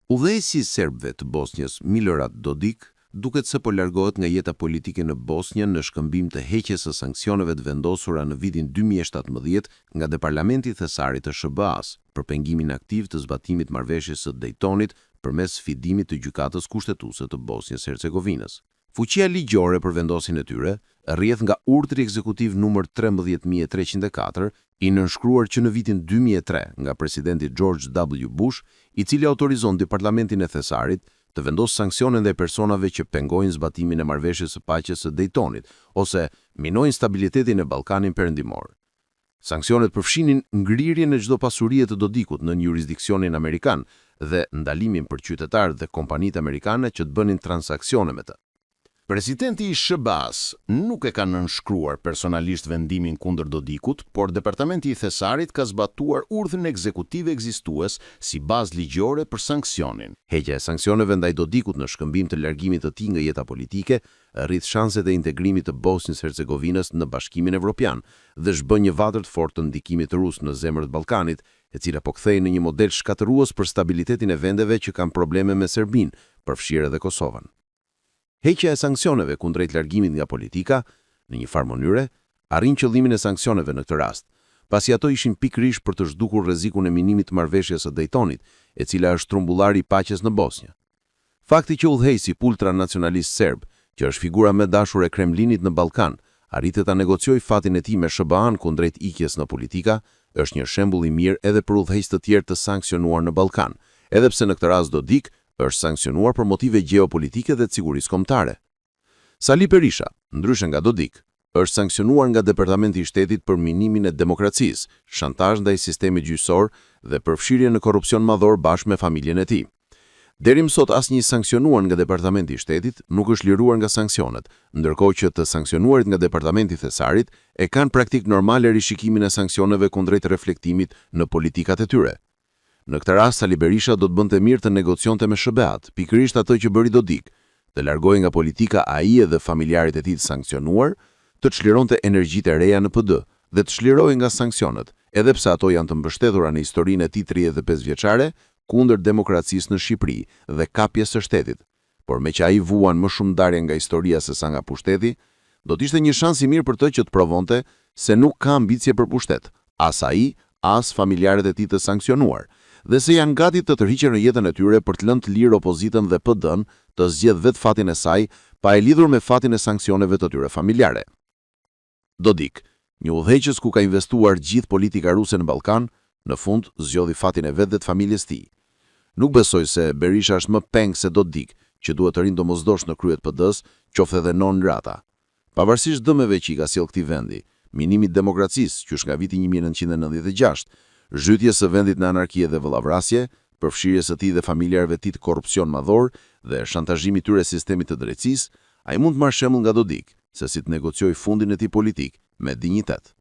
Udhëheqësi i serbëve të Bosnjës, Milorad Dodik, duket se po largohet nga jeta politike në Bosnjë në shkëmbim të heqjes së sanksioneve të vendosura në vitin 2017 nga Departamenti Thesarit të SBA-s për pengimin aktiv të zbatimit marrëveshjes së Daytonit përmes sfidimit të gjykatës kushtetuese të Bosnjës Hercegovinës. Fuqia ligjore për vendosjen e tyre rrjedh nga urdhri ekzekutiv numër 13304 i nënshkruar që në vitin 2003 nga presidenti George W. Bush, i cili autorizon Departamentin e Thesarit të vendosë sanksione ndaj personave që pengojnë zbatimin e marrëveshjes së paqes së Daytonit ose minojnë stabilitetin e Ballkanit Perëndimor. Sanksionet përfshinin ngrirjen e çdo pasurie të Dodikut në jurisdiksionin amerikan dhe ndalimin për qytetarët dhe kompanitë amerikane që të bënin transaksione me të. Presidenti i SBA-s nuk e ka nënshkruar personalisht vendimin kundër Dodikut, por Departamenti i Thesarit ka zbatuar urdhrin ekzekutiv ekzistues si bazë ligjore për sanksionin. Heqja e sanksioneve ndaj Dodikut në shkëmbim të largimit të tij nga jeta politike rrit shanset e integrimit të Bosnjës Hercegovinës në Bashkimin Evropian dhe zhbën një vatër të fortë të ndikimit rus në zemër të Ballkanit, e cila po kthehej në një model shkatërues për stabilitetin e vendeve që kanë probleme me Serbinë, përfshirë edhe Kosovën. Heqja e sanksioneve kundrejt largimit nga politika, në një farë mënyre, arrin qëllimin e sanksioneve në këtë rast, pasi ato ishin pikërisht për të zhdukur rrezikun e minimit të marrëveshjes së Daytonit, e cila është trumbullari i paqes në Bosnjë. Fakti që udhëheqësi ultranacionalist serb, që është figura më dashur e Kremlinit në Ballkan, arritet ta negociojë fatin e tij me SBA-n kundrejt ikjes në politika, është një shembull i mirë edhe për udhëheqës të tjerë të sanksionuar në Ballkan, edhe pse në këtë rast Dodik është sanksionuar për motive gjeopolitike dhe të sigurisë kombëtare. Sali Berisha, ndryshe nga Dodik, është sanksionuar nga Departamenti i Shtetit për minimin e demokracisë, shantazh ndaj sistemit gjyqësor dhe përfshirje në korrupsion madhor bashkë me familjen e tij. Deri më sot asnjë sanksionuar nga Departamenti i Shtetit nuk është liruar nga sanksionet, ndërkohë që të sanksionuarit nga Departamenti i Thesarit e kanë praktik normale rishikimin e sanksioneve kundrejt reflektimit në politikat e tyre. Në këtë rast, Sali Berisha do të bënte mirë të negocionte me SBA-t, pikërisht atë që bëri Dodik, të largohej nga politika ai dhe familjarët e tij të sanksionuar, të çlironte energjitë e reja në PD dhe të çlirohej nga sanksionet, edhe pse ato janë të mbështetura në historinë e tij 35 vjeçare kundër demokracisë në Shqipëri dhe kapjes së shtetit. Por me që ai vuan më shumë ndarje nga historia se sa nga pushteti, do të ishte një shans i mirë për të që të provonte se nuk ka ambicie për pushtet, as ai, as familjarët e tij të sanksionuar, dhe se janë gati të tërhiqen në jetën e tyre për të lënë të lirë opozitën dhe PD-n të zgjedhë vetë fatin e saj pa e lidhur me fatin e sanksioneve të tyre familjare. Dodik, një udhëheqës ku ka investuar gjithë politika ruse në Ballkan, në fund zgjodhi fatin e vet dhe të familjes tij. Nuk besoj se Berisha është më peng se Dodik, që duhet të rinë domosdosh në kryet PD-s, qoftë edhe non grata. Pavarësisht dëmeve që i ka sjell këtij vendi, minimit demokracisë qysh nga viti 1996, zhytjes së vendit në anarkie dhe vëllavrasje, përfshirjes së tij dhe familjarëve të tij të korrupsion madhor dhe shantazhimit tyre sistemit të drejtësisë, ai mund të marrë shembull nga Dodik, se si të negociojë fundin e tij politik me dinjitet.